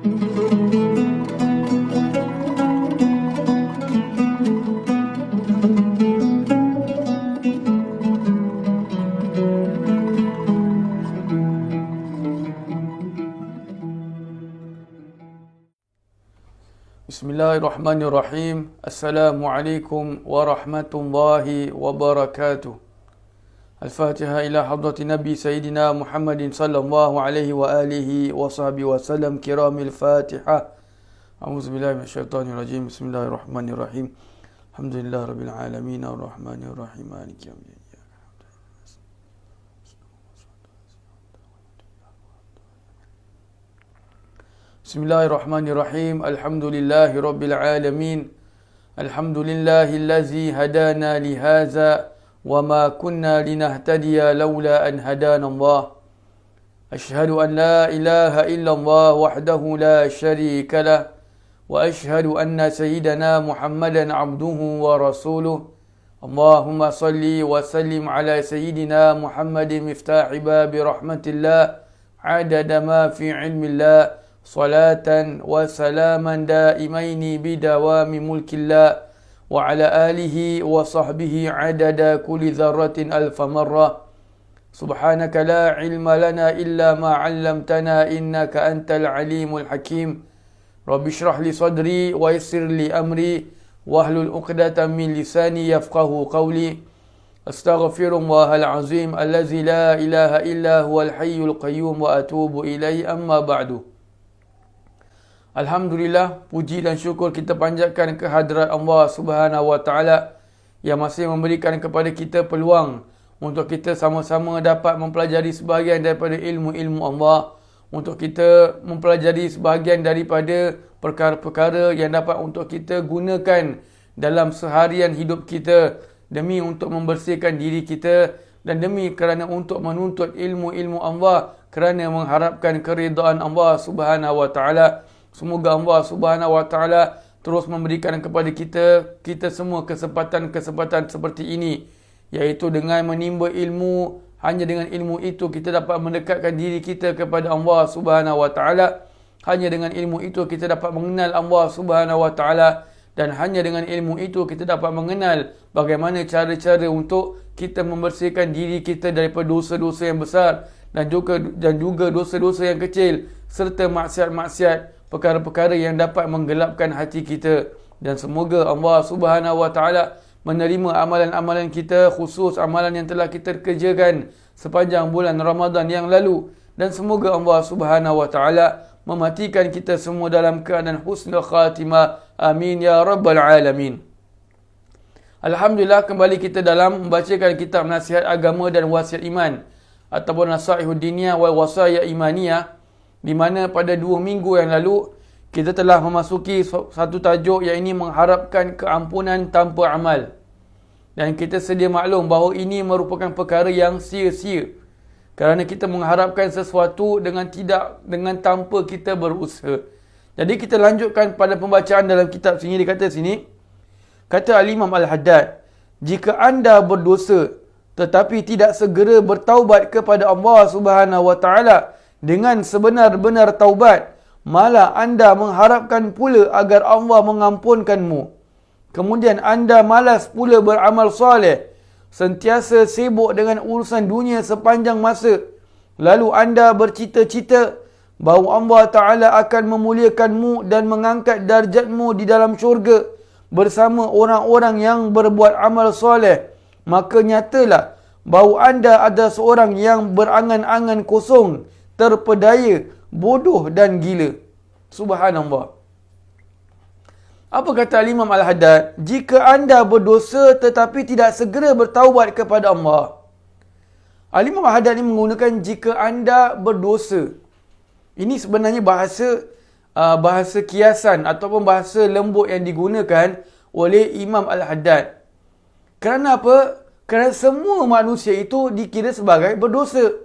Bismillahirrahmanirrahim. Assalamualaikum warahmatullahi wabarakatuh. Al-Fatiha ila hadrati Nabi Sayyidina Muhammadin sallallahu alaihi wa alihi wa sahbihi wa sallam. Kiramil Fatiha. A'udzubillahi minasyaitonirrajim. Bismillahirrahmanirrahim. Alhamdulillah rabbil alamin arrahmanirrahim maliki yaumiddin. Bismillahirrahmanirrahim. Alhamdulillahi rabbil alamin. Alhamdulillahillazi hadana lihaza wa ma kunna linahtadiya laula an hadana Allah. Ashhadu an la ilaha illallah wahdahu la sharika lah wa ashhadu anna sayyidana Muhammadan abduhu wa rasuluh. Allahumma salli wa sallim ala sayyidina Muhammadin miftahi babi rahmatillah adada ma fi ilmillah. Salatan wa salaman daimaini bidawami mulkillah wa ala alihi wa sahbihi adada kulli dharratin alfa marrah. Subhanaka la ilma lana illa ma 'allamtana innaka antal alimul hakim. Rabbi shrah li sadri wa yassir li amri wahlul 'uqdatam min lisani yafqahu qawli. Astaghfirullahal azim allazi la ilaha illa huwal hayyul qayyum wa atubu ilaihi amma ba'du. Alhamdulillah, puji dan syukur kita panjatkan ke hadrat Allah Subhanahu wa taala yang masih memberikan kepada kita peluang untuk kita sama-sama dapat mempelajari sebahagian daripada ilmu-ilmu Allah, untuk kita mempelajari sebahagian daripada perkara-perkara yang dapat untuk kita gunakan dalam seharian hidup kita demi untuk membersihkan diri kita dan demi kerana untuk menuntut ilmu-ilmu Allah kerana mengharapkan keridaan Allah Subhanahu wa taala. Semoga Allah Subhanahu wa taala terus memberikan kepada kita semua kesempatan-kesempatan seperti ini, iaitu dengan menimba ilmu. Hanya dengan ilmu itu kita dapat mendekatkan diri kita kepada Allah Subhanahu wa taala. Hanya dengan ilmu itu kita dapat mengenal Allah Subhanahu wa taala, dan hanya dengan ilmu itu kita dapat mengenal bagaimana cara-cara untuk kita membersihkan diri kita daripada dosa-dosa yang besar dan juga dosa-dosa yang kecil serta maksiat-maksiat, perkara-perkara yang dapat menggelapkan hati kita. Dan semoga Allah Subhanahu wa taala menerima amalan-amalan kita, khusus amalan yang telah kita kerjakan sepanjang bulan Ramadan yang lalu, dan semoga Allah Subhanahu wa taala mematikan kita semua dalam keadaan husnul khatimah. Amin ya rabbal alamin. Alhamdulillah, kembali kita dalam membacakan kitab Nasihat Agama dan Wasiat Iman ataupun Nasaihud Diniyah wal Wasaya Imaniyah, di mana pada 2 minggu yang lalu kita telah memasuki satu tajuk yang ini mengharapkan keampunan tanpa amal. Dan kita sedia maklum bahawa ini merupakan perkara yang sia-sia, kerana kita mengharapkan sesuatu dengan tanpa kita berusaha. Jadi kita lanjutkan pada pembacaan dalam kitab sini. Kata Al-Imam Al-Haddad, jika anda berdosa tetapi tidak segera bertaubat kepada Allah Subhanahu wa taala dengan sebenar-benar taubat, malah anda mengharapkan pula agar Allah mengampunkanmu. Kemudian anda malas pula beramal soleh, sentiasa sibuk dengan urusan dunia sepanjang masa. Lalu anda bercita-cita bahawa Allah Ta'ala akan memuliakanmu dan mengangkat darjatmu di dalam syurga bersama orang-orang yang berbuat amal soleh. Maka nyatalah bahawa anda ada seorang yang berangan-angan kosong, terpedaya, bodoh dan gila. Subhanallah. Apa kata Imam Al-Haddad? Jika anda berdosa tetapi tidak segera bertaubat kepada Allah. Imam Al-Haddad ini menggunakan jika anda berdosa. Ini sebenarnya bahasa kiasan ataupun bahasa lembut yang digunakan oleh Imam Al-Haddad. Kerana apa? Kerana semua manusia itu dikira sebagai berdosa.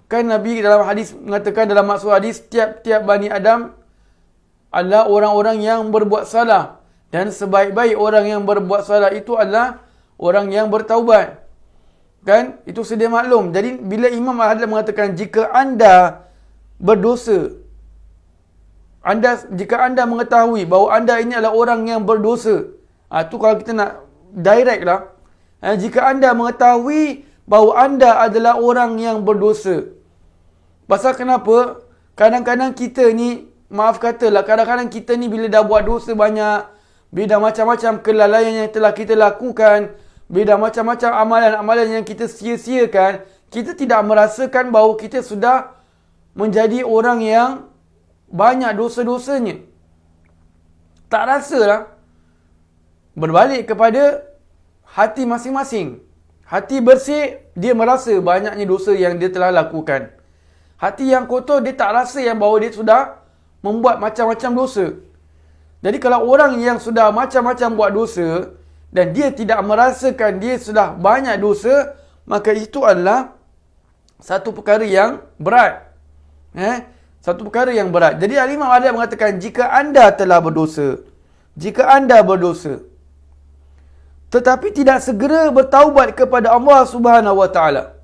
Kan Nabi dalam hadis mengatakan, dalam maksud hadis, tiap-tiap Bani Adam adalah orang-orang yang berbuat salah, dan sebaik-baik orang yang berbuat salah itu adalah orang yang bertaubat. Kan? Itu sedia maklum. Jadi bila Imam Al-Haddad mengatakan jika anda berdosa, jika anda mengetahui bahawa anda ini adalah orang yang berdosa, tu kalau kita nak direct lah. Jika anda mengetahui bahawa anda adalah orang yang berdosa. Pasal kenapa? Kadang-kadang kita ni, maaf katalah, kadang-kadang kita ni bila dah buat dosa banyak, bila dah macam-macam kelalaian yang telah kita lakukan, bila dah macam-macam amalan-amalan yang kita sia-siakan, kita tidak merasakan bahawa kita sudah menjadi orang yang banyak dosa-dosanya. Tak rasalah. Berbalik kepada hati masing-masing. Hati bersih, dia merasa banyaknya dosa yang dia telah lakukan. Hati yang kotor, dia tak rasa yang bahawa dia sudah membuat macam-macam dosa. Jadi kalau orang yang sudah macam-macam buat dosa, dan dia tidak merasakan dia sudah banyak dosa, maka itu adalah satu perkara yang berat. Satu perkara yang berat. Jadi Al-Imam Ahmad mengatakan, jika anda telah berdosa, tetapi tidak segera bertaubat kepada Allah Subhanahu Wa Taala,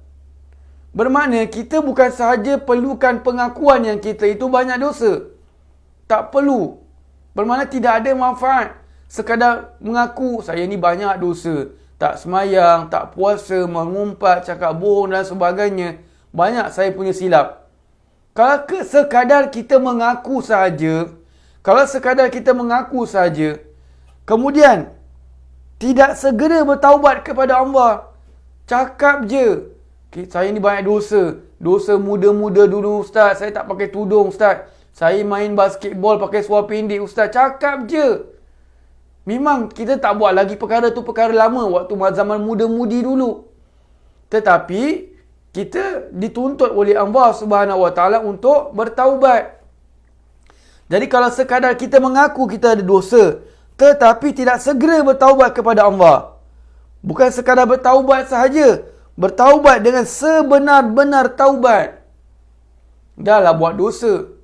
bermakna kita bukan sahaja perlukan pengakuan yang kita itu banyak dosa. Tak perlu. Bermakna tidak ada manfaat sekadar mengaku saya ni banyak dosa. Tak semayang, tak puasa, mengumpat, cakap bohong dan sebagainya. Banyak saya punya silap. Kalau sekadar kita mengaku sahaja, kemudian tidak segera bertaubat kepada Allah, cakap je, saya ni banyak dosa. Dosa muda-muda dulu ustaz, saya tak pakai tudung ustaz, saya main basketball pakai seluar pendek ustaz. Cakap je. Memang kita tak buat lagi perkara tu, perkara lama waktu zaman muda-mudi dulu. Tetapi kita dituntut oleh Allah Subhanahu Wa Taala untuk bertaubat. Jadi kalau sekadar kita mengaku kita ada dosa, tetapi tidak segera bertaubat kepada Allah, bukan sekadar bertaubat sahaja, bertaubat dengan sebenar-benar taubat. Dah lah buat dosa,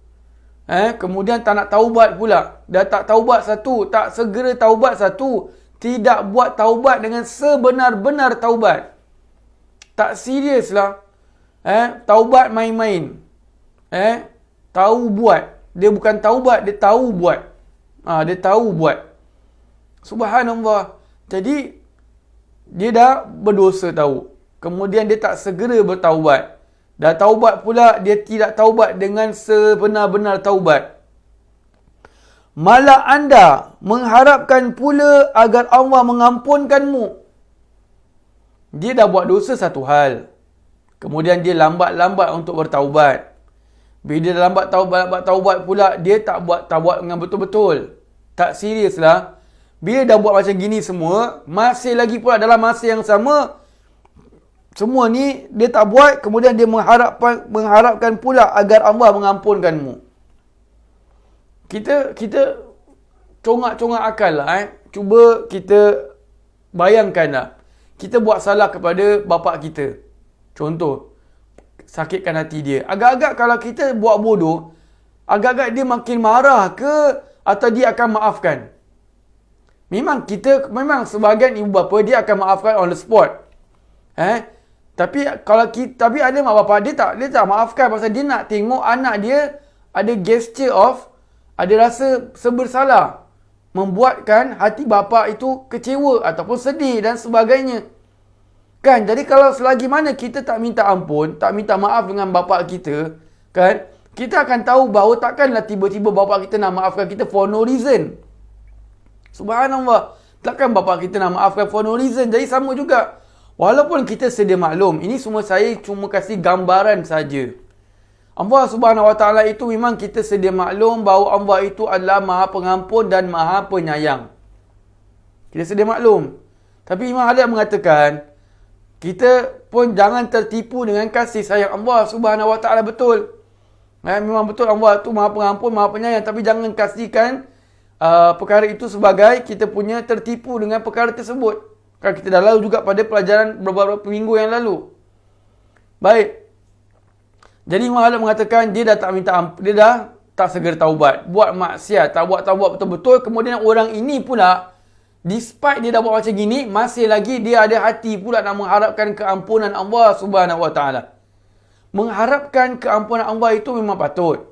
kemudian tak nak taubat pula. Dah tak taubat satu, tak segera taubat satu, tidak buat taubat dengan sebenar-benar taubat. Tak serius lah. Taubat main-main. Tahu buat. Dia bukan taubat, dia tahu buat. Dia tahu buat. Subhanallah. Jadi, dia dah berdosa tahu. Kemudian dia tak segera bertaubat. Dah taubat pula, dia tidak taubat dengan sebenar-benar taubat. Malah anda mengharapkan pula agar Allah mengampunkanmu. Dia dah buat dosa satu hal, kemudian dia lambat-lambat untuk bertaubat. Bila dia lambat taubat pula, dia tak buat dengan betul-betul. Tak serius lah. Bila dah buat macam gini semua, masih lagi pula dalam masa yang sama, semua ni dia tak buat, kemudian dia mengharapkan pula agar Allah mengampunkanmu. Kita congak-congak akal lah. Cuba kita bayangkan lah. Kita buat salah kepada bapa kita. Contoh, sakitkan hati dia. Agak-agak kalau kita buat bodoh, agak-agak dia makin marah ke atau dia akan maafkan? Memang sebahagian ibu bapa dia akan maafkan on the spot. Tapi ada mak bapak dia tak maafkan pasal dia nak tengok anak dia ada gesture of, ada rasa sebersalah, membuatkan hati bapa itu kecewa ataupun sedih dan sebagainya. Kan? Jadi kalau selagi mana kita tak minta ampun, tak minta maaf dengan bapa kita, kan? Kita akan tahu bahawa takkanlah tiba-tiba bapa kita nak maafkan kita for no reason. Subhanallah. Takkan bapa kita nak maafkan for no reason. Jadi sama juga. Walaupun kita sedia maklum, ini semua saya cuma kasih gambaran saja. Allah Subhanahu Wa Taala itu memang kita sedia maklum bahawa Allah itu adalah Maha Pengampun dan Maha Penyayang. Kita sedia maklum. Tapi Imam Ahmad mengatakan, kita pun jangan tertipu dengan kasih sayang Allah Subhanahu Wa Taala betul. Memang betul Allah itu Maha Pengampun, Maha Penyayang, tapi jangan kasihkan perkara itu sebagai kita punya tertipu dengan perkara tersebut. Kan kita dah lalu juga pada pelajaran beberapa minggu yang lalu. Baik. Jadi Imam Ahmad mengatakan dia dah tak minta ampun, dia dah tak segera taubat, buat maksiat, tak buat taubat betul-betul. Kemudian orang ini pula, despite dia dah buat macam gini, masih lagi dia ada hati pula nak mengharapkan keampunan Allah Subhanahu Wa Taala. Mengharapkan keampunan Allah itu memang patut.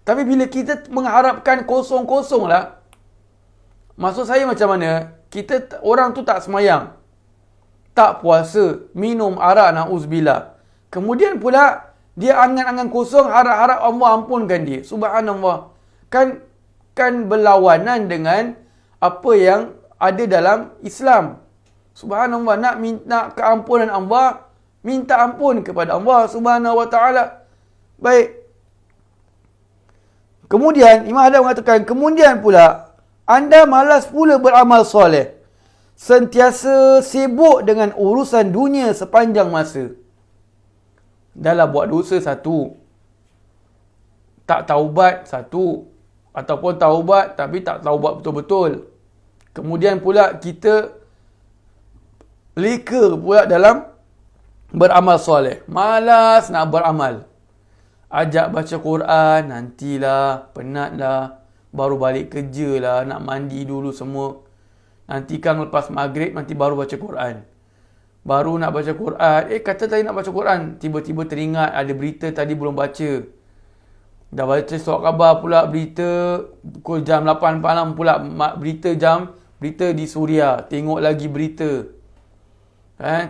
Tapi bila kita mengharapkan kosong-kosong lah, maksud saya macam mana? Orang tu tak semayang, tak puasa, minum arak, na'uzubillah. Kemudian pula dia angan-angan kosong, harap-harap Allah ampunkan dia. Subhanallah. Kan berlawanan dengan apa yang ada dalam Islam. Subhanallah, nak minta keampunan Allah, minta ampun kepada Allah Subhanahu wa taala. Baik. Kemudian Imam Haddad mengatakan, kemudian pula anda malas pula beramal soleh, sentiasa sibuk dengan urusan dunia sepanjang masa. Dahlah buat dosa satu, tak taubat satu, ataupun taubat tapi tak taubat betul-betul. Kemudian pula kita leka pula dalam beramal soleh, malas nak beramal. Ajak baca Quran, nantilah, penatlah, baru balik kerja lah, nak mandi dulu semua. Nantikan lepas maghrib, nanti baru baca Quran. Baru nak baca Quran, kata tadi nak baca Quran, tiba-tiba teringat ada berita tadi belum baca. Dah baca surat khabar pula, berita pukul jam 8 malam pula, berita di Suria, tengok lagi berita.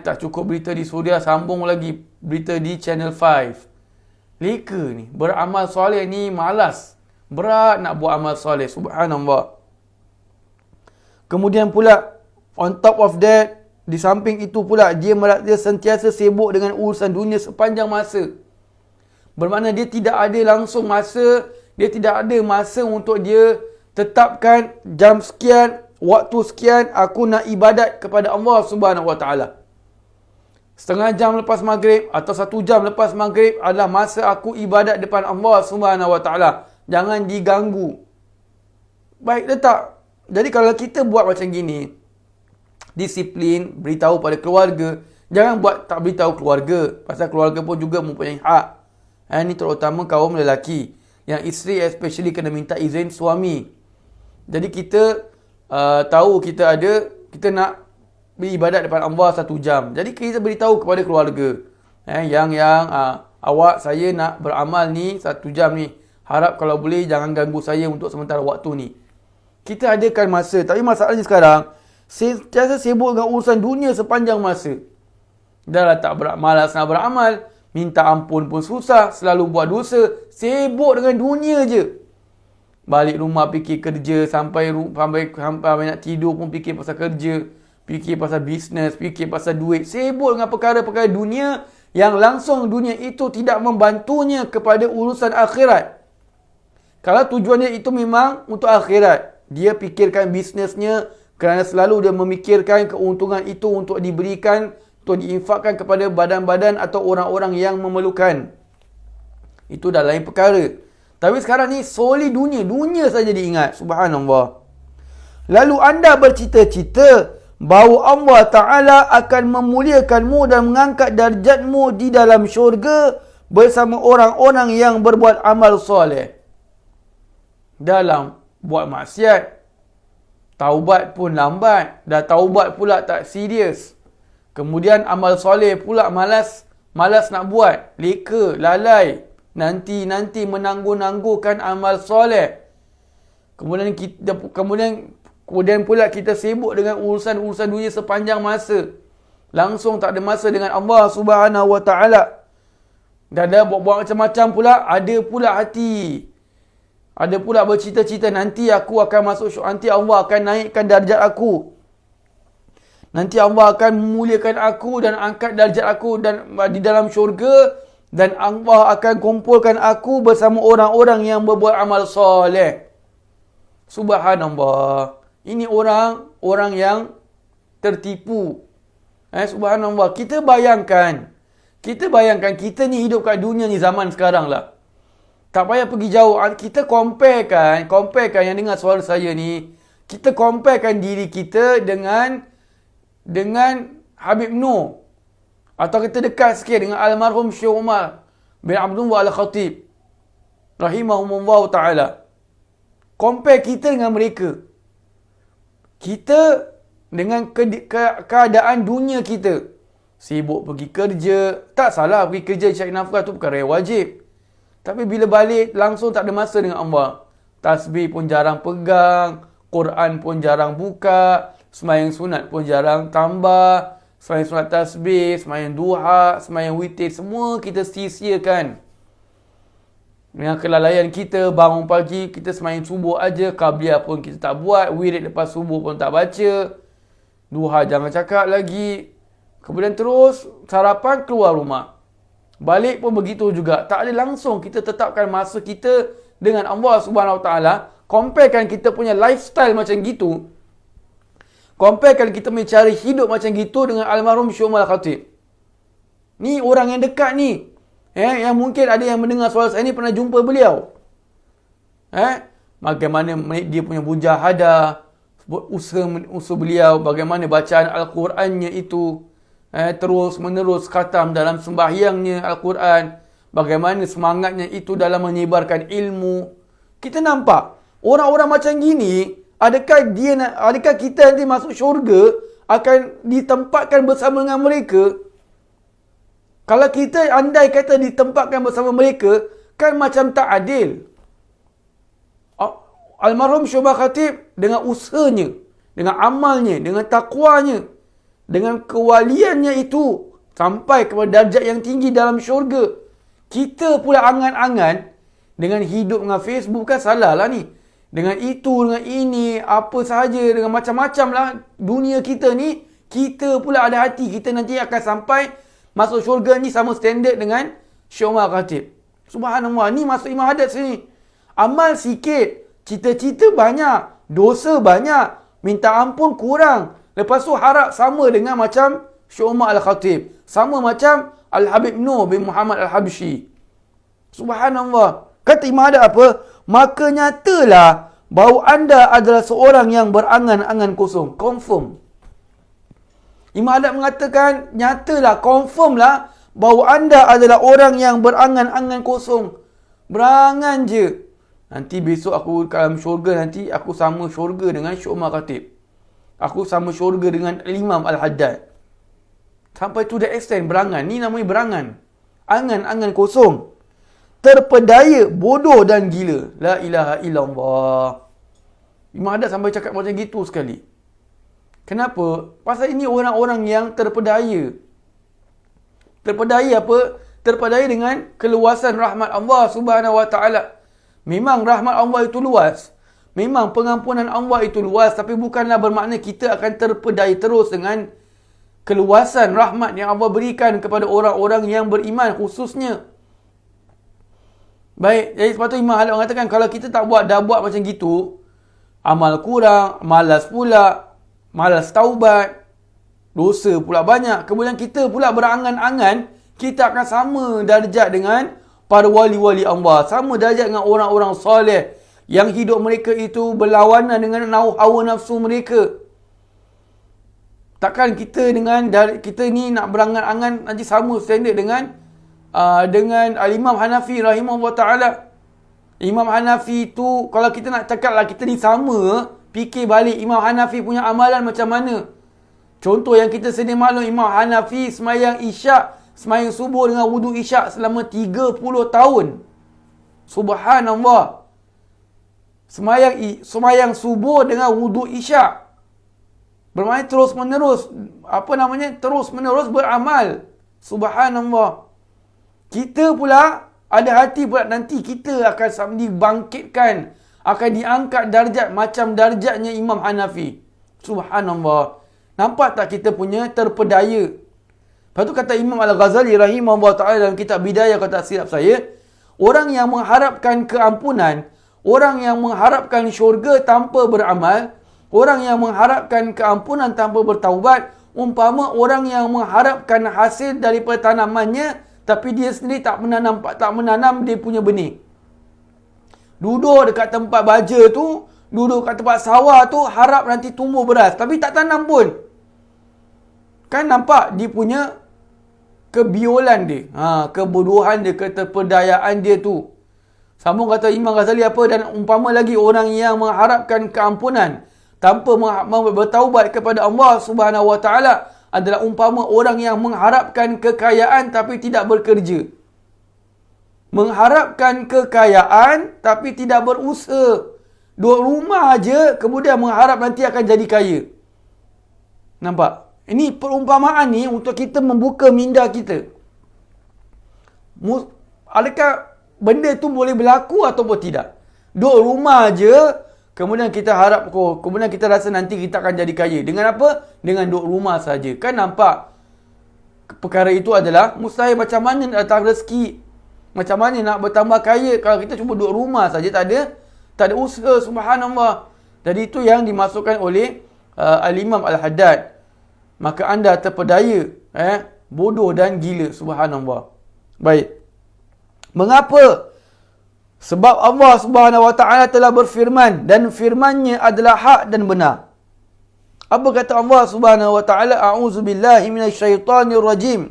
Tak cukup berita di Suria, sambung lagi berita di Channel 5. Leka ni, beramal soleh ni malas. Berat nak buat amal soleh, subhanallah. Kemudian pula, on top of that, di samping itu pula, dia sentiasa sibuk dengan urusan dunia sepanjang masa. Bermakna dia tidak ada langsung masa, dia tidak ada masa untuk dia tetapkan jam sekian, waktu sekian, aku nak ibadat kepada Allah Subhanahu wa taala. Setengah jam lepas maghrib atau 1 jam lepas maghrib adalah masa aku ibadat depan Allah Subhanahu wa taala. Jangan diganggu. Baik letak. Jadi kalau kita buat macam gini, disiplin, beritahu pada keluarga, jangan buat tak beritahu keluarga. Pasal keluarga pun juga mempunyai hak. Ini terutama kaum lelaki. Yang isteri especially kena minta izin suami. Jadi kita tahu kita nak beribadat depan Allah 1 jam. Jadi kita beritahu kepada keluarga. Awak, saya nak beramal ni 1 jam ni. Harap kalau boleh jangan ganggu saya untuk sementara waktu ni. Kita adakan masa. Tapi masalahnya sekarang, sentiasa sibuk dengan urusan dunia sepanjang masa. Dah lah tak malas nak beramal. Minta ampun pun susah. Selalu buat dosa. Sibuk dengan dunia je. Balik rumah fikir kerja. Sampai nak tidur pun fikir pasal kerja. Fikir pasal bisnes, fikir pasal duit. Sibuk dengan perkara-perkara dunia yang langsung dunia itu tidak membantunya kepada urusan akhirat. Kalau tujuannya itu memang untuk akhirat, dia fikirkan bisnesnya kerana selalu dia memikirkan keuntungan itu untuk diberikan, untuk diinfakkan kepada badan-badan atau orang-orang yang memerlukan. Itu dah lain perkara. Tapi sekarang ni solely dunia saja diingat. Subhanallah. Lalu anda bercita-cita bahawa Allah Ta'ala akan memuliakanmu dan mengangkat darjatmu di dalam syurga bersama orang-orang yang berbuat amal soleh. Dalam buat maksiat, taubat pun lambat. Dah taubat pula tak serius. Kemudian amal soleh pula malas nak buat. Leka, lalai. Nanti menangguh-nangguhkan amal soleh. Kemudian pula kita sibuk dengan urusan dunia sepanjang masa. Langsung tak ada masa dengan Allah Subhanahu wa taala. Dah buat macam-macam pula, ada pula hati. Ada pula bercita-cita nanti aku akan masuk syurga, nanti Allah akan naikkan darjat aku. Nanti Allah akan memuliakan aku dan angkat darjat aku dan di dalam syurga, dan Allah akan kumpulkan aku bersama orang-orang yang berbuat amal soleh. Subhanallah. Ini orang yang tertipu. Subhanallah. Kita bayangkan kita ni hidup kat dunia ni zaman sekarang lah. Tak payah pergi jauh. Kita comparekan yang dengar suara saya ni. Kita comparekan diri kita dengan Habib Noor. Atau kita dekat sikit dengan almarhum Syekh Umar bin Abdullah Al-Khatib. Rahimahumullah ta'ala. Compare kita dengan mereka. Kita dengan keadaan dunia kita. Sibuk pergi kerja. Tak salah pergi kerja cari nafkah tu perkara yang wajib. Tapi bila balik, langsung tak ada masa dengan Allah. Tasbih pun jarang pegang, Quran pun jarang buka, sembahyang sunat pun jarang tambah, sembahyang sunat tasbih, sembahyang duha, sembahyang witir, semua kita sia-siakan. Dengan kelalaian kita, bangun pagi, kita sembahyang subuh aja, qabliyah pun kita tak buat, wirid lepas subuh pun tak baca, duha jangan cakap lagi. Kemudian terus sarapan, keluar rumah. Balik pun begitu juga. Tak ada langsung kita tetapkan masa kita dengan Allah Subhanahu Wa Taala. Comparekan kita punya lifestyle macam gitu. Comparekan kita punya cara hidup macam gitu dengan almarhum Syekh Umar Al-Khatib. Ni orang yang dekat ni. Yang mungkin ada yang mendengar soal saya ni pernah jumpa beliau. Bagaimana dia punya mujahadah, usaha beliau, bagaimana bacaan Al-Qurannya itu. Terus menerus khatam dalam sembahyangnya Al-Quran, bagaimana semangatnya itu dalam menyebarkan ilmu. Kita nampak orang-orang macam gini, adakah kita nanti masuk syurga akan ditempatkan bersama dengan mereka? Kalau kita andai kata ditempatkan bersama mereka, kan macam tak adil. Almarhum Syekh Umar Khatib dengan usahanya, dengan amalnya, dengan takwanya, dengan kewaliannya itu sampai kepada darjat yang tinggi dalam syurga. Kita pula angan-angan dengan hidup dengan Facebook, kan salah lah ni. Dengan itu, dengan ini, apa sahaja, dengan macam-macam lah dunia kita ni. Kita pula ada hati, kita nanti akan sampai masuk syurga ni sama standard dengan Syekh Umar Khatib. Subhanallah, ni masuk Imam Haddad sini. Amal sikit, cita-cita banyak, dosa banyak, minta ampun kurang. Lepas tu harap sama dengan macam Syekh Umar Al-Khatib. Sama macam Al-Habib Nur bin Muhammad Al-Habsyi. Subhanallah. Kata Imam Haddad apa? Maka nyatalah bahawa anda adalah seorang yang berangan-angan kosong. Confirm. Imam Haddad mengatakan, nyatalah, confirm lah bahawa anda adalah orang yang berangan-angan kosong. Berangan je. Nanti besok aku dalam syurga, nanti aku sama syurga dengan Syekh Umar Khatib. Aku sama syurga dengan Imam Al-Haddad. Sampai to the extent berangan. Ni namanya berangan. Angan-angan kosong. Terpedaya, bodoh dan gila. La ilaha illallah. Imam Haddad sampai cakap macam gitu sekali. Kenapa? Pasal ini orang-orang yang terpedaya. Terpedaya apa? Terpedaya dengan keluasan rahmat Allah Subhanahu Wa Taala. Memang rahmat Allah itu luas. Memang pengampunan Allah itu luas, tapi bukanlah bermakna kita akan terpedaya terus dengan keluasan rahmat yang Allah berikan kepada orang-orang yang beriman khususnya. Baik, jadi sebab tu Imam Haddad mengatakan kalau kita dah buat macam gitu, amal kurang, malas pula, malas taubat, dosa pula banyak. Kemudian kita pula berangan-angan kita akan sama darjat dengan para wali-wali Allah, sama darjat dengan orang-orang soleh yang hidup mereka itu berlawanan dengan hawa nafsu mereka. Takkan kita ni nak berangan-angan nanti sama standard dengan Imam Hanafi rahimahullah ta'ala. Imam Hanafi tu, kalau kita nak cakap lah kita ni sama, fikir balik Imam Hanafi punya amalan macam mana. Contoh yang kita sedia maklum, Imam Hanafi semayang isyak, semayang subuh dengan wudu isyak selama 30 tahun. Subhanallah. Semayang subuh dengan wudu isyak. Bermakna terus menerus, terus menerus beramal. Subhanallah. Kita pula ada hati pula nanti kita akan dibangkitkan, akan diangkat darjat macam darjatnya Imam Hanafi. Subhanallah. Nampak tak kita punya terpedaya? Lepas tu kata Imam Al-Ghazali rahimahullah ta'ala dalam kitab Bidayah kata silap saya, orang yang mengharapkan keampunan, orang yang mengharapkan syurga tanpa beramal, orang yang mengharapkan keampunan tanpa bertaubat, umpama orang yang mengharapkan hasil daripada tanamannya, tapi dia sendiri tak menanam dia punya benih. Duduk dekat tempat baja tu, duduk dekat tempat sawah tu, harap nanti tumbuh beras, tapi tak tanam pun. Kan nampak dia punya kebiolan dia, kebodohan dia, keterpedayaan dia tu. Sambung kata Imam Ghazali apa, dan umpama lagi orang yang mengharapkan keampunan tanpa bertaubat kepada Allah Subhanahu Wa Taala adalah umpama orang yang mengharapkan kekayaan tapi tidak bekerja. Mengharapkan kekayaan tapi tidak berusaha. Duduk rumah aja kemudian mengharap nanti akan jadi kaya. Nampak? Ini perumpamaan ni untuk kita membuka minda kita. Adakah benda tu boleh berlaku ataupun tidak? Duduk rumah aja kemudian kita harap, kemudian kita rasa nanti kita akan jadi kaya. Dengan apa? Dengan duduk rumah saja. Kan nampak? Perkara itu adalah mustahil. Macam mana nak datang rezeki? Macam mana nak bertambah kaya kalau kita cuma duduk rumah saja, tak ada usaha, subhanallah. Jadi itu yang dimasukkan oleh Al-Imam Al-Haddad. Maka anda terpedaya, bodoh dan gila, subhanallah. Baik. Mengapa? Sebab Allah Subhanahu Wa Taala telah berfirman dan firman-Nya adalah hak dan benar. Apa kata Allah Subhanahu Wa Taala? A'udzubillahi minasyaitonir rajim.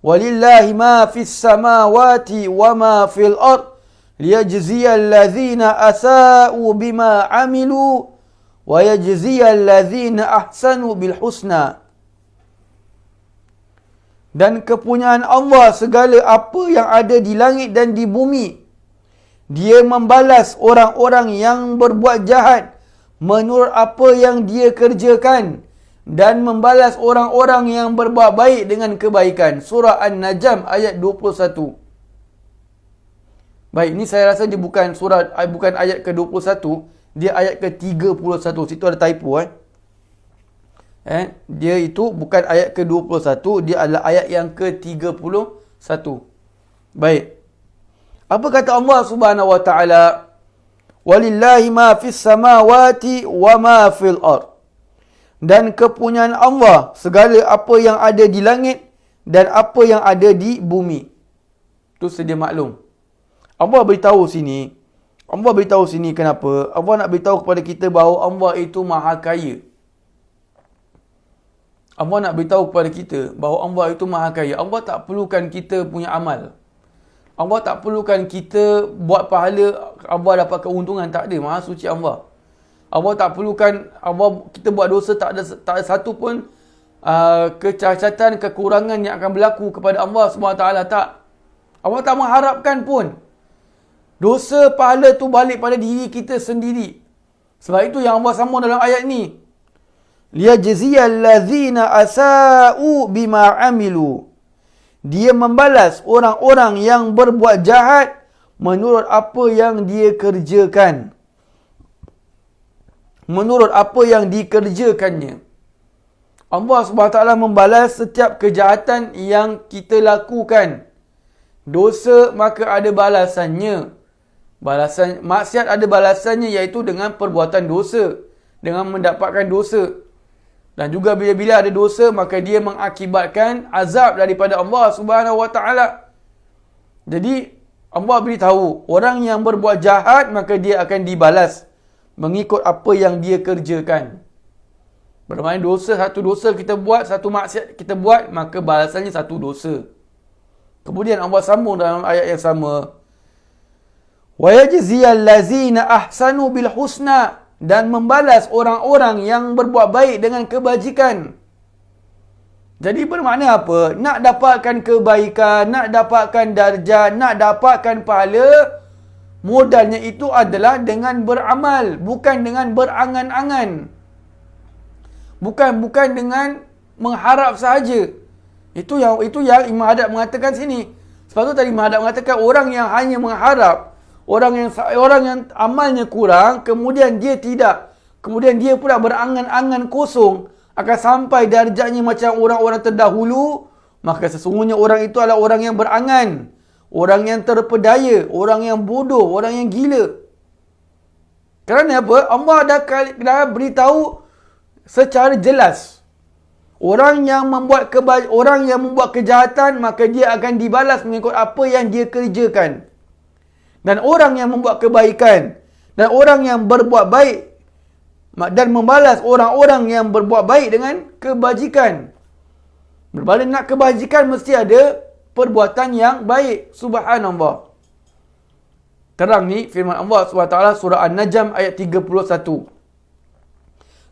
Walillahi ma fis samawati wa ma fil ard liyajziyal ladzina asa'u bima 'amilu wa yajziyal ladzina ahsanu bil husna. Dan kepunyaan Allah segala apa yang ada di langit dan di bumi. Dia membalas orang-orang yang berbuat jahat menurut apa yang dia kerjakan dan membalas orang-orang yang berbuat baik dengan kebaikan. Surah An-Najm ayat 21. Baik, ni saya rasa dia bukan ayat ke-21, dia ayat ke-31. Situ ada typo Dia itu bukan ayat ke-21, dia adalah ayat yang ke-31. Baik. Apa kata Allah Subhanahu Wa Taala? Walillahi ma fis samawati wa ma fil ard. Dan kepunyaan Allah segala apa yang ada di langit dan apa yang ada di bumi. Itu sedia maklum. Allah beritahu sini kenapa? Allah nak beritahu kepada kita bahawa Allah itu maha kaya. Allah nak beritahu kepada kita bahawa Allah itu maha kaya. Allah tak perlukan kita punya amal. Allah tak perlukan kita buat pahala, Allah dapat keuntungan. Tak ada. Maha suci Allah. Allah tak perlukan kita buat dosa, tak ada satu pun kecacatan, kekurangan yang akan berlaku kepada Allah SWT. Tak. Allah tak mengharapkan pun. Dosa pahala tu balik pada diri kita sendiri. Sebab itu yang Allah sambung dalam ayat ni. Liyajziyal ladzina asa'u bima 'amilu. Dia membalas orang-orang yang berbuat jahat menurut apa yang dia kerjakan. Menurut apa yang dikerjakannya. Allah SWT membalas setiap kejahatan yang kita lakukan. Dosa maka ada balasannya. Maksiat ada balasannya, iaitu dengan perbuatan dosa. Dengan mendapatkan dosa. Dan juga bila-bila ada dosa, maka dia mengakibatkan azab daripada Allah Subhanahu Wa Taala. Jadi, Allah beritahu, orang yang berbuat jahat, maka dia akan dibalas mengikut apa yang dia kerjakan. Bermain dosa, satu dosa kita buat, satu maksiat kita buat, maka balasannya satu dosa. Kemudian Allah sambung dalam ayat yang sama. Wa yajziyal ladzina ahsanu bil husna. Dan membalas orang-orang yang berbuat baik dengan kebajikan. Jadi bermakna apa? Nak dapatkan kebaikan, nak dapatkan darjat, nak dapatkan pahala, modalnya itu adalah dengan beramal, bukan dengan berangan-angan. Bukan dengan mengharap sahaja. Itu yang Imam Haddad mengatakan sini. Sebab tu tadi Imam Haddad mengatakan orang yang hanya mengharap, orang yang amalnya kurang, kemudian dia pula berangan-angan kosong, akan sampai darjatnya macam orang-orang terdahulu, maka sesungguhnya orang itu adalah orang yang berangan, orang yang terpedaya, orang yang bodoh, orang yang gila. Kerana apa? Allah dah beritahu secara jelas. Orang yang membuat kejahatan, maka dia akan dibalas mengikut apa yang dia kerjakan. Dan orang yang membuat kebaikan dan orang yang berbuat baik dan membalas orang-orang yang berbuat baik dengan kebajikan. Berbalik nak kebajikan mesti ada perbuatan yang baik. Subhanallah. Terang ni firman Allah SWT surah An-Najm ayat 31.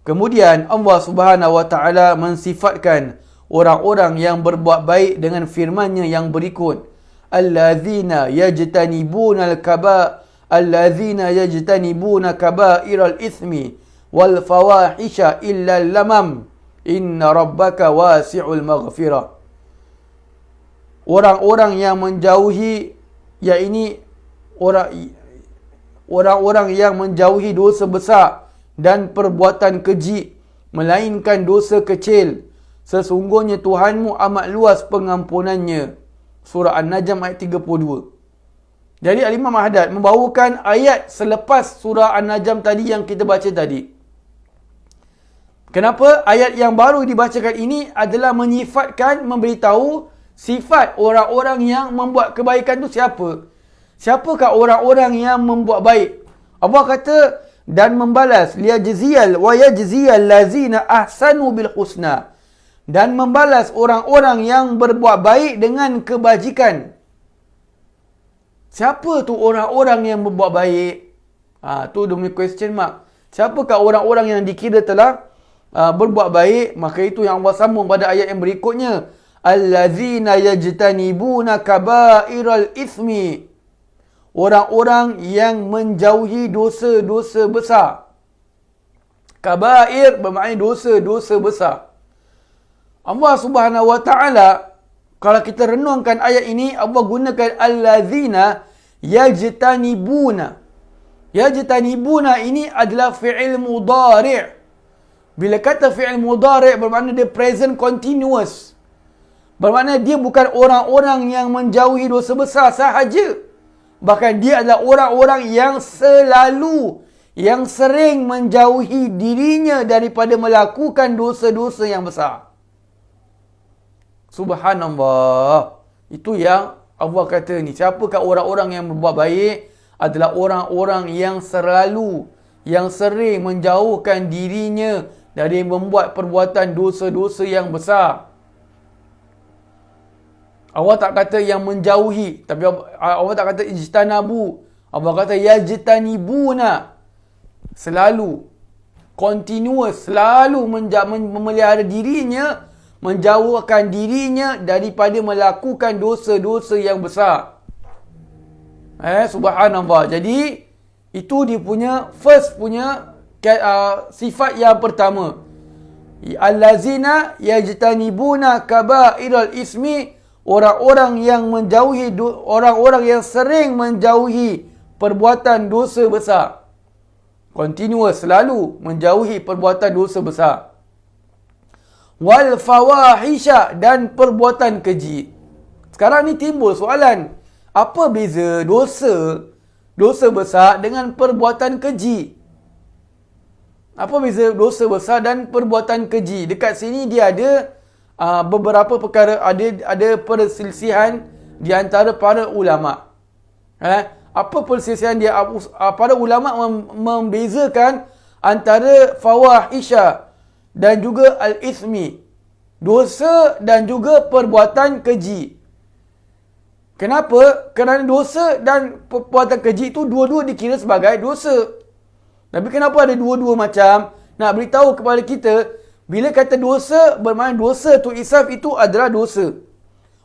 Kemudian Allah SWT mensifatkan orang-orang yang berbuat baik dengan firman-Nya yang berikut. allazina yajtanibuna kaba'iral ithmi wal fawahisha illa lamam inna rabbaka wasi'ul maghfirah. Orang-orang yang menjauhi, orang-orang yang menjauhi dosa besar dan perbuatan keji, melainkan dosa kecil, sesungguhnya Tuhanmu amat luas pengampunannya. Surah An-Najm ayat 32. Jadi Al-Imam Haddad membawakan ayat selepas surah An-Najm tadi yang kita baca tadi. Kenapa ayat yang baru dibacakan ini adalah menyifatkan, memberitahu sifat orang-orang yang membuat kebaikan itu siapa? Siapakah orang-orang yang membuat baik? Allah kata, dan membalas liyajziyal wa yajziyal lazina ahsanu bil husna, dan membalas orang-orang yang berbuat baik dengan kebajikan. Siapa tu orang-orang yang berbuat baik? Tu demi question mark. Siapakah orang-orang yang dikira telah berbuat baik? Maka itu yang Allah sambung pada ayat yang berikutnya. Allazina yajtanibuna kaba'iral ithmi. Orang-orang yang menjauhi dosa-dosa besar. Kaba'ir bermakna dosa-dosa besar. Allah Subhanahu Wa Ta'ala, kalau kita renungkan ayat ini, Allah gunakan allazina yajtanibuna. Yajtanibuna ini adalah fi'il mudhari'. Bila kata fi'il mudhari' bermakna dia present continuous. Bermakna dia bukan orang-orang yang menjauhi dosa besar sahaja. Bahkan dia adalah orang-orang yang selalu, yang sering menjauhi dirinya daripada melakukan dosa-dosa yang besar. Subhanallah. Itu yang Allah kata ni. Siapakah orang-orang yang berbuat baik? Adalah orang-orang yang selalu, yang sering menjauhkan dirinya dari membuat perbuatan dosa-dosa yang besar. Allah tak kata yang menjauhi, tapi Allah tak kata ijtanabu. Allah kata yajtanibuna. Selalu, continuous, selalu memelihara dirinya, menjauhkan dirinya daripada melakukan dosa-dosa yang besar. Subhanallah. Jadi itu dia punya first punya sifat yang pertama. Allazina yajtanibuna kaba'iral ismi, orang-orang yang menjauhi, orang-orang yang sering menjauhi perbuatan dosa besar. Continuous, selalu menjauhi perbuatan dosa besar. Wal fawahisha, dan perbuatan keji. Sekarang ni timbul soalan, apa beza dosa besar dengan perbuatan keji? Apa beza dosa besar dan perbuatan keji? Dekat sini dia ada beberapa perkara, ada perselisihan di antara para ulama. Apa perselisihan dia? Para ulama membezakan antara fawahisha dan juga al-ithmi, dosa dan juga perbuatan keji. Kenapa? Kerana dosa dan perbuatan keji itu dua-dua dikira sebagai dosa. Tapi kenapa ada dua-dua macam? Nak beritahu kepada kita, bila kata dosa, bermakna dosa tu isaf itu adalah dosa.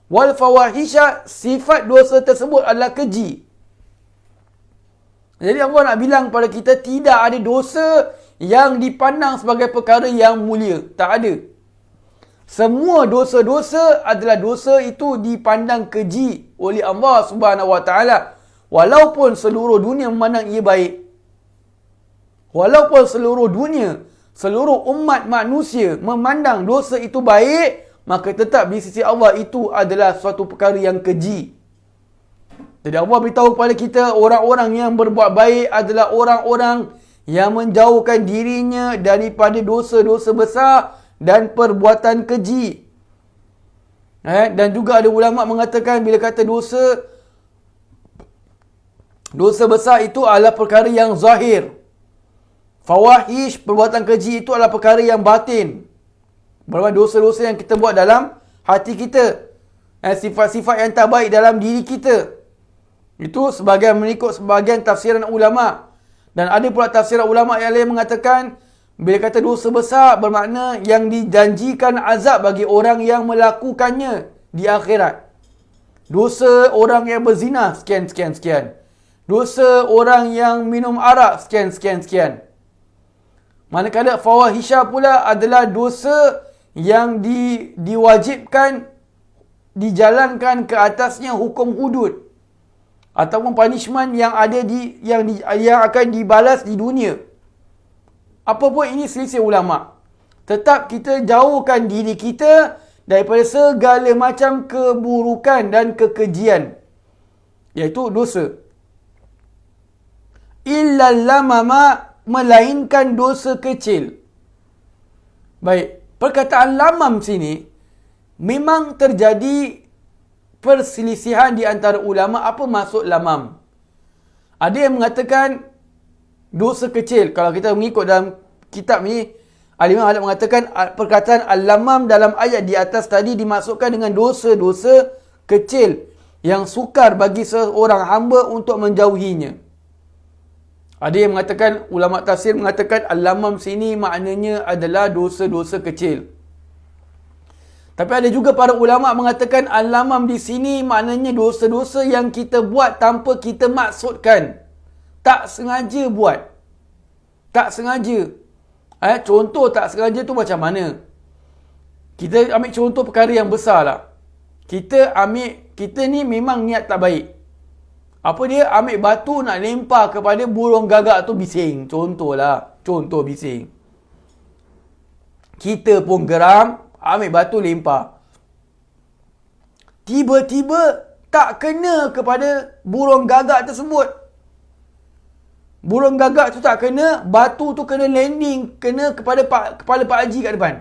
Wal fawahisha, sifat dosa tersebut adalah keji. Jadi Allah nak bilang pada kita, tidak ada dosa yang dipandang sebagai perkara yang mulia. Tak ada. Semua dosa-dosa adalah dosa itu dipandang keji oleh Allah Subhanahu Wa Ta'ala. Walaupun seluruh dunia memandang ia baik. Walaupun seluruh dunia, seluruh umat manusia memandang dosa itu baik, maka tetap di sisi Allah itu adalah suatu perkara yang keji. Jadi Allah beritahu kepada kita, orang-orang yang berbuat baik adalah orang-orang yang menjauhkan dirinya daripada dosa-dosa besar dan perbuatan keji. Dan juga ada ulama mengatakan, bila kata dosa besar itu adalah perkara yang zahir. Fawahish, perbuatan keji itu adalah perkara yang batin. Bermakna dosa-dosa yang kita buat dalam hati kita. Sifat-sifat yang tak baik dalam diri kita. Itu mengikut sebahagian tafsiran ulama. Dan ada pula tafsiran ulama yang lain mengatakan, bila kata dosa besar, bermakna yang dijanjikan azab bagi orang yang melakukannya di akhirat. Dosa orang yang berzina, sekian, sekian, sekian. Dosa orang yang minum arak, sekian, sekian, sekian. Manakala fawahisha pula adalah dosa yang diwajibkan dijalankan ke atasnya hukum hudud ataupun punishment yang ada yang akan dibalas di dunia. Apa pun ini selisih ulama. Tetap kita jauhkan diri kita daripada segala macam keburukan dan kekejian, iaitu dosa. Illa lamama, melainkan dosa kecil. Baik, perkataan lamam sini memang terjadi perselisihan di antara ulama apa maksud lamam. Ada yang mengatakan dosa kecil. Kalau kita mengikut dalam kitab ni, Al-Imam Ahmad mengatakan perkataan al-lamam dalam ayat di atas tadi dimaksudkan dengan dosa-dosa kecil yang sukar bagi seorang hamba untuk menjauhinya. Ada yang mengatakan, ulama tafsir mengatakan al-lamam sini maknanya adalah dosa-dosa kecil. Tapi ada juga para ulama mengatakan al-lamam di sini maknanya dosa-dosa yang kita buat tanpa kita maksudkan. Tak sengaja buat. Tak sengaja. Contoh tak sengaja tu macam mana? Kita ambil contoh perkara yang besar lah. Kita ni memang niat tak baik. Apa dia? Ambil batu nak lempar kepada burung gagak tu bising. Contoh bising. Kita pun geram, ambil batu lempar. Tiba-tiba tak kena kepada burung gagak tersebut. Burung gagak tu tak kena, batu tu kena landing, kena kepada kepala Pak Haji kat depan.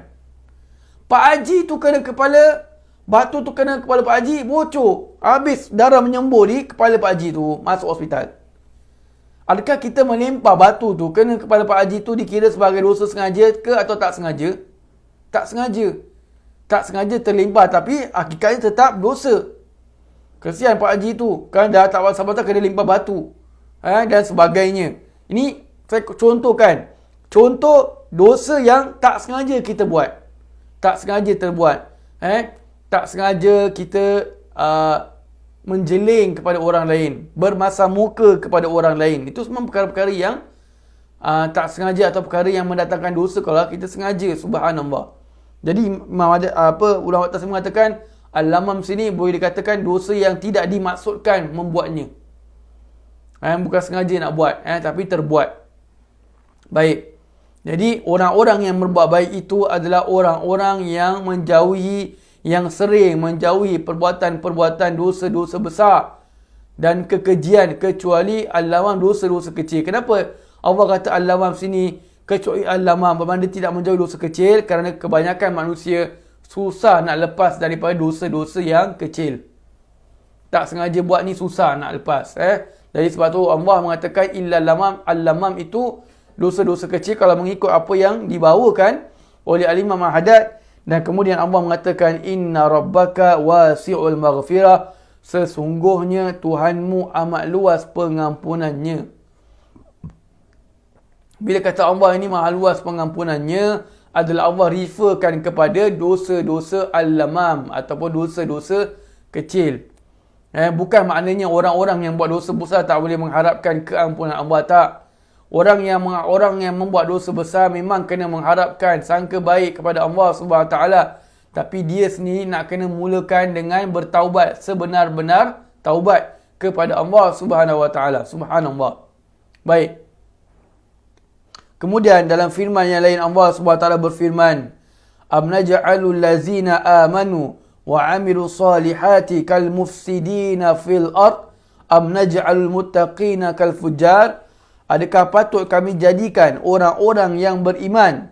Pak Haji tu kena kepala, batu tu kena kepala Pak Haji, bocor. Habis darah menyembur di kepala Pak Haji tu, masuk hospital. Adakah kita melempar batu tu kena kepala Pak Haji tu dikira sebagai dosa sengaja ke atau tak sengaja? Tak sengaja. Tak sengaja terlempar, tapi hakikatnya tetap dosa. Kesian Pak Haji tu, kan dah tak sabar kena lempar batu. Dan sebagainya. Ini saya contohkan. Contoh dosa yang tak sengaja kita buat. Tak sengaja terbuat. Tak sengaja kita menjeling kepada orang lain. Bermasa muka kepada orang lain. Itu semua perkara-perkara yang tak sengaja atau perkara yang mendatangkan dosa kalau kita sengaja. Subhanallah. Jadi ulama tafsir mengatakan al-lamam sini boleh dikatakan dosa yang tidak dimaksudkan membuatnya. Bukan sengaja nak buat, tapi terbuat. Baik. Jadi, orang-orang yang berbuat baik itu adalah orang-orang yang yang sering menjauhi perbuatan-perbuatan dosa-dosa besar dan kekejian, kecuali al-lamam, dosa-dosa kecil. Kenapa Allah kata al-lamam sini, kecuali al-lamam, bermakna dia tidak menjauhi dosa kecil, kerana kebanyakan manusia susah nak lepas daripada dosa-dosa yang kecil. Tak sengaja buat ni susah nak lepas. Jadi sebab tu Allah mengatakan illa lamam, al-lamam itu dosa-dosa kecil kalau mengikut apa yang dibawakan oleh Al-Imam Haddad. Dan kemudian Allah mengatakan inna rabbaka wasi'ul maghfirah, sesungguhnya Tuhanmu amat luas pengampunannya. Bila kata Allah ini maha luas pengampunannya, adalah Allah referkan kepada dosa-dosa al-lamam ataupun dosa-dosa kecil. Bukan maknanya orang-orang yang buat dosa besar tak boleh mengharapkan keampunan Allah, tak. Orang yang membuat dosa besar memang kena mengharapkan sangka baik kepada Allah SWT. Tapi dia sendiri nak kena mulakan dengan bertaubat, sebenar-benar taubat kepada Allah SWT. Subhanallah. Baik. Kemudian dalam firman yang lain Allah SWT berfirman, am naj'alul lazina amanu wa 'amilus salihati kal mufsidina fil ard am naj'alul muttaqina kal fujjar. Adakah patut kami jadikan orang-orang yang beriman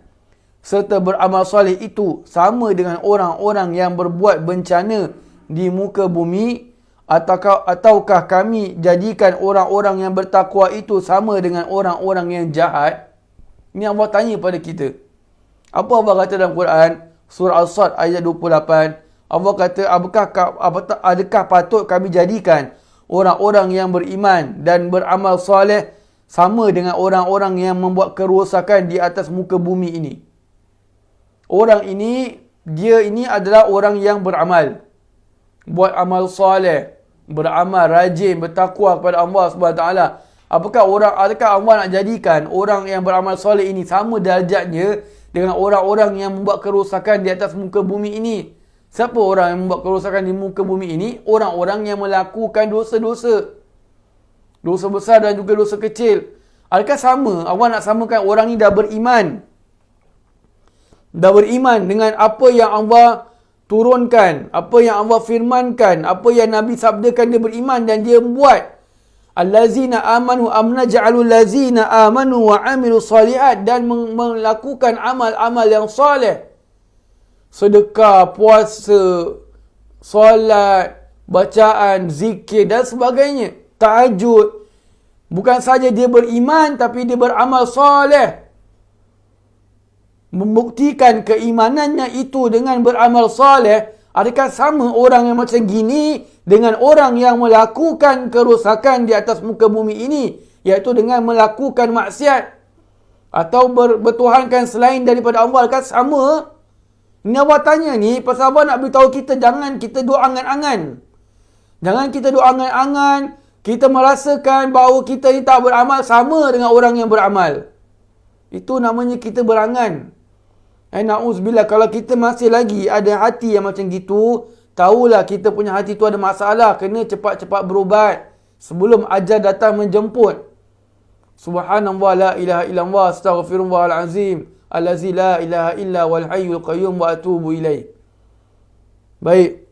serta beramal soleh itu sama dengan orang-orang yang berbuat bencana di muka bumi, ataukah kami jadikan orang-orang yang bertakwa itu sama dengan orang-orang yang jahat? Ini Allah tanya pada kita. Apa Allah kata dalam Quran? Surah As-Sad ayat 28. Allah kata, adakah patut kami jadikan orang-orang yang beriman dan beramal soleh sama dengan orang-orang yang membuat kerosakan di atas muka bumi ini? Orang ini, dia ini adalah orang yang beramal. buat amal soleh, beramal rajin, bertakwa kepada Allah Subhanahu taala. Adakah Allah nak jadikan orang yang beramal soleh ini sama darjatnya dengan orang-orang yang membuat kerosakan di atas muka bumi ini? Siapa orang yang membuat kerosakan di muka bumi ini? Orang-orang yang melakukan dosa-dosa. Dosa besar dan juga dosa kecil. Adakah sama? Allah nak samakan orang ni dah beriman. Dah beriman dengan apa yang Allah turunkan, apa yang Allah firmankan, apa yang Nabi sabdakan, dia beriman dan dia buat. Allazina amanu amnaj'alul lazina amanu wa amilu salihat, dan melakukan amal-amal yang soleh. Sedekah, puasa, solat, bacaan, zikir dan sebagainya. Tahajud. Bukan saja dia beriman, tapi dia beramal soleh. Membuktikan keimanannya itu dengan beramal soleh. Adakah sama orang yang macam gini dengan orang yang melakukan kerosakan di atas muka bumi ini, iaitu dengan melakukan maksiat atau bertuhankan selain daripada Allah? Adakah sama? Ini Allah tanya ni pasal Allah nak beritahu kita, jangan kita duk angan-angan. Jangan kita duk angan-angan, kita merasakan bahawa kita ni tak beramal sama dengan orang yang beramal. Itu namanya kita berangan. Na'udzubillah, kalau kita masih lagi ada hati yang macam gitu, tahulah kita punya hati tu ada masalah, kena cepat-cepat berubat sebelum ajal datang menjemput. Subhanallah, la ilaha illallah, astaghfirullahal azim, allazi la ilaha illa wal hayyul qayyum wa atubu ilaih. Baik.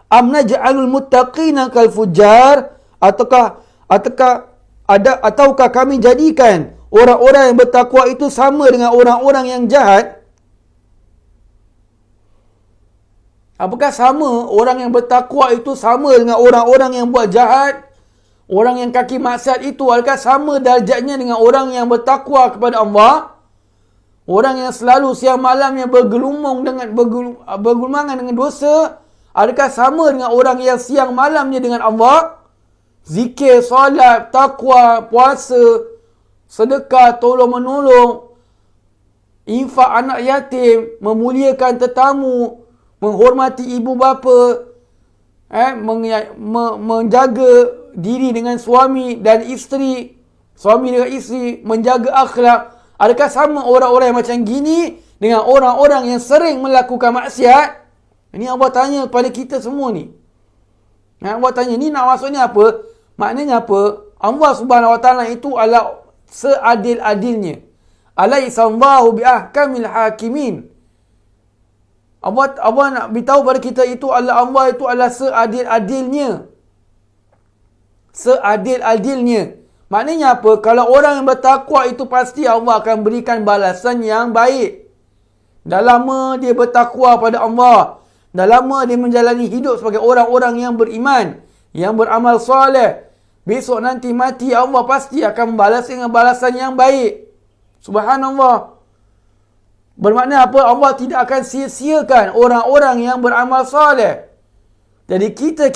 Am naj'alul muttaqina kal fujjar, ataukah kami jadikan orang-orang yang bertakwa itu sama dengan orang-orang yang jahat? Apakah sama orang yang bertakwa itu sama dengan orang-orang yang buat jahat? Orang yang kaki maksiat itu, adakah sama darjatnya dengan orang yang bertakwa kepada Allah? Orang yang selalu siang malamnya bergulumangan dengan dosa, adakah sama dengan orang yang siang malamnya dengan Allah? Zikir, solat, takwa, puasa, sedekah, tolong-menolong, infak anak yatim, memuliakan tetamu, menghormati ibu bapa, menjaga diri dengan suami dan isteri, suami dengan isteri, menjaga akhlak. Adakah sama orang-orang yang macam gini dengan orang-orang yang sering melakukan maksiat? Ini Allah tanya kepada kita semua ni. Allah tanya ni, nak maksudnya apa? Maknanya apa? Allah Subhanahu Wa Taala itu adalah seadil-adilnya. Alaihissallahu biahkamil hakimin. Allah nak beritahu pada kita itu Allah itu adalah seadil-adilnya. Seadil-adilnya. Maknanya apa? Kalau orang yang bertakwa itu pasti Allah akan berikan balasan yang baik. Dah lama dia bertakwa pada Allah. Dah lama dia menjalani hidup sebagai orang-orang yang beriman, yang beramal soleh. Besok nanti mati, Allah pasti akan membalas dengan balasan yang baik. Subhanallah. Bermakna apa? Allah tidak akan sia-siakan orang-orang yang beramal soleh. Jadi kita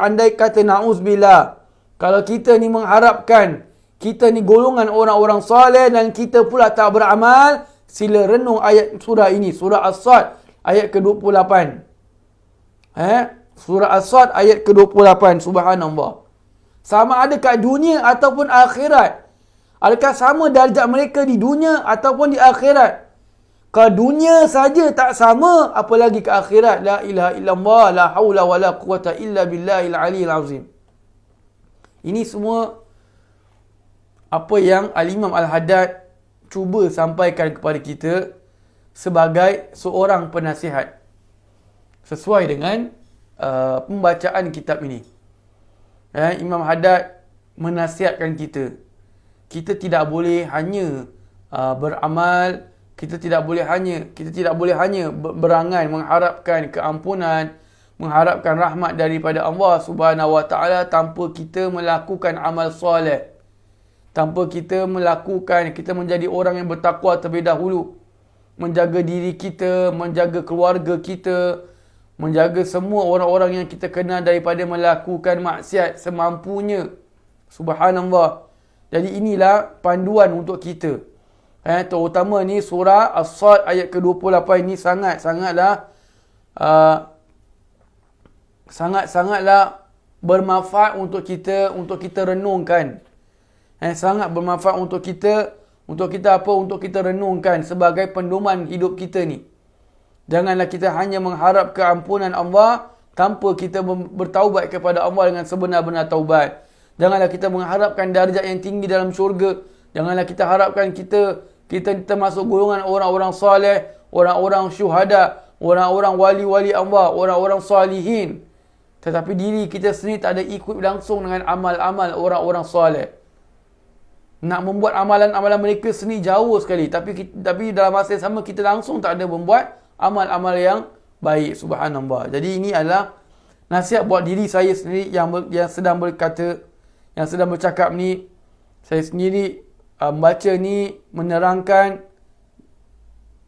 andai kata na'udzubillah, kalau kita ni mengharapkan kita ni golongan orang-orang soleh dan kita pula tak beramal, sila renung ayat surah ini, surah As-Sad ayat ke-28. Surah As-Sad ayat ke-28. Subhanallah. Sama ada kat dunia ataupun akhirat. Adakah sama darjat mereka di dunia ataupun di akhirat? Kalau dunia saja tak sama, apalagi ke akhirat. La ilaha illallah, la haula wa la quwata illa billahil aliyil azim. Ini semua apa yang Al-Imam Al-Haddad cuba sampaikan kepada kita sebagai seorang penasihat. Sesuai dengan pembacaan kitab ini. Imam Haddad menasihatkan kita. Kita tidak boleh hanya beramal, kita tidak boleh hanya berangan mengharapkan keampunan, mengharapkan rahmat daripada Allah Subhanahu Wa Taala tanpa kita melakukan amal soleh. Tanpa kita menjadi orang yang bertakwa terlebih dahulu. Menjaga diri kita, menjaga keluarga kita, menjaga semua orang-orang yang kita kenal daripada melakukan maksiat semampunya. Subhanallah. Jadi inilah panduan untuk kita. Terutama ni surah As-Sad ayat ke-28 ni sangatlah sangat-sangatlah bermanfaat untuk kita renungkan. Sangat bermanfaat untuk kita apa? Untuk kita renungkan sebagai pendoman hidup kita ni. Janganlah kita hanya mengharap keampunan Allah tanpa kita bertaubat kepada Allah dengan sebenar-benar taubat. Janganlah kita mengharapkan darjat yang tinggi dalam syurga. Janganlah kita harapkan kita termasuk golongan orang-orang soleh, orang-orang syuhada, orang-orang wali-wali Allah, orang-orang salihin. Tetapi diri kita sendiri tak ada ikut langsung dengan amal-amal orang-orang soleh. Nak membuat amalan-amalan mereka sendiri jauh sekali. Tapi dalam masa yang sama kita langsung tak ada membuat amal-amal yang baik. Subhanallah. Jadi ini adalah nasihat buat diri saya sendiri yang sedang berkata, yang sedang bercakap ni. Saya sendiri membaca ni menerangkan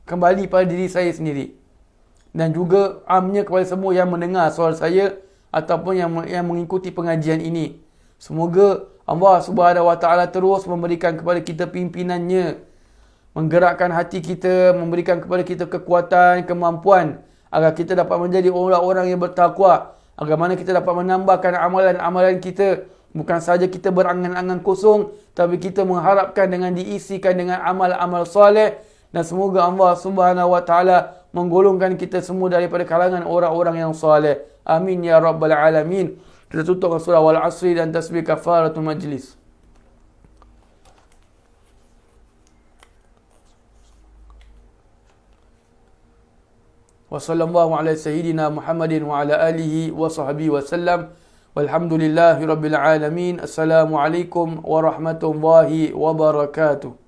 kembali pada diri saya sendiri. Dan juga amnya kepada semua yang mendengar suara saya ataupun yang mengikuti pengajian ini. Semoga Allah Subhanahu Wa Taala terus memberikan kepada kita pimpinannya, menggerakkan hati kita, memberikan kepada kita kekuatan, kemampuan agar kita dapat menjadi orang-orang yang bertakwa, agar mana kita dapat menambahkan amalan-amalan kita. Bukan saja kita berangan-angan kosong, tapi kita mengharapkan dengan diisikan dengan amal-amal soleh. Dan semoga Allah Subhanahu Wa Taala menggolongkan kita semua daripada kalangan orang-orang yang soleh. Amin ya rabbal alamin. Kita tutup surah Wal Asri dan tasbih kafaratul majlis. Wa sallallahu ala sayyidina Muhammadin wa ala alihi wa sahbihi wa sallam. Walhamdulillahi rabbil alamin. Assalamualaikum warahmatullahi wabarakatuh.